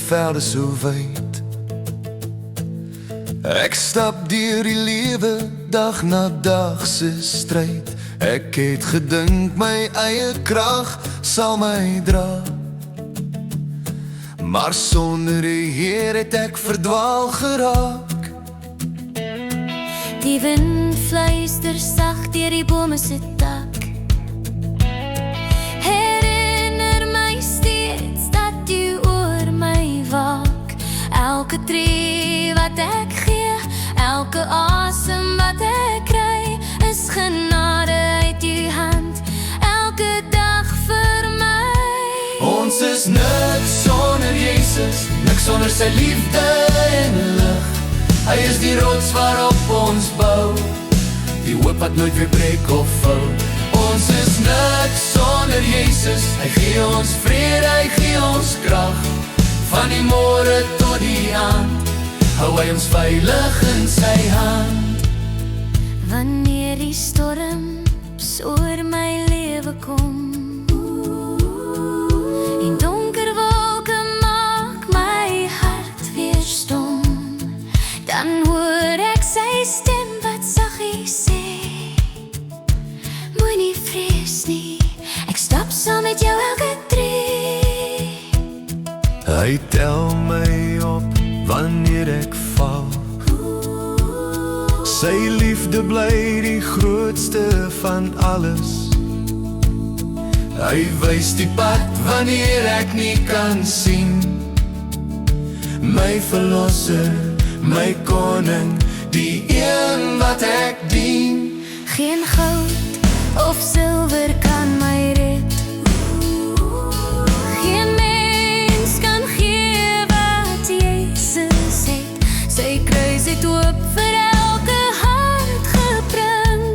velde so wyd. Ek stap deur die lewe, dag na dag se stryd. Ek het gedink my eie krag sal my dra, maar sonder die Heer het ek verdwaal geraak. Die wind fluister sag deur die bome se tak, herinner my steeds dat jy oor my waak. Elke tree wat ek gee, elke asem wat ek kry, is genade uit die hand, elke dag vir my. Ons is niks sonder Jesus, niks sonder sy liefde en lig. Hy is die rots waarop ons bou, die hoop wat nooit weer breek of vou. Ons is niks sonder Jesus, hy gee ons vrede, hy gee ons krag. Van die môre tot die aand, hou hy ons veilig in sy hand. Wanneer die storms oor my lewe kom en donker wolke maak my hart weer stom, dan hoor ek sy stem wat saggies sê, moenie vrees nie, ek stap saam met jou elke tree. Hy tel my op wanneer ek val, sy liefde bly die grootste van alles. Hy wys die pad wanneer ek nie kan sien, my verlosser, my koning, die een wat ek dien. Geen goud of silwer kan my red, geen mens kan gee wat Jesus het. Sy kruis het oop vir elke hart gebring,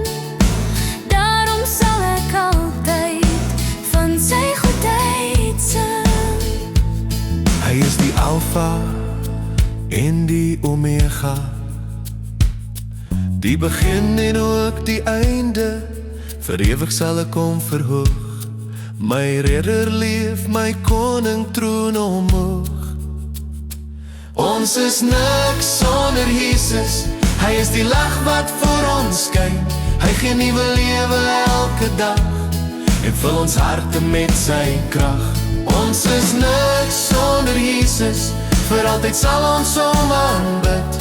daarom sal ek altyd van sy goedheid sing. Hy is die Alpha en die Omega, die begin en ook die einde, vir ewig sal ek hom verhoog. My redder leef, my koning troon omhoog. Ons is niks sonder Jesus, hy is die lag wat vir ons skyn. Hy gee nuwe lewe elke dag en vul ons harte met sy krag. Ons is niks sonder Jesus, vir altyd sal ons hom aanbid.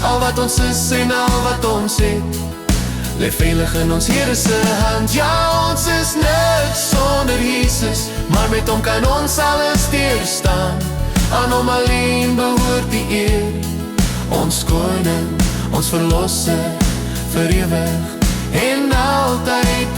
Al wat ons is en al wat ons het, lê veilig in ons Here se hand. Ja, ons is niks sonder Jesus, maar met hom kan ons alles deurstaan. Aan hom alleen behoort die eer, ons koning, ons verlosser, vir ewig en altyd.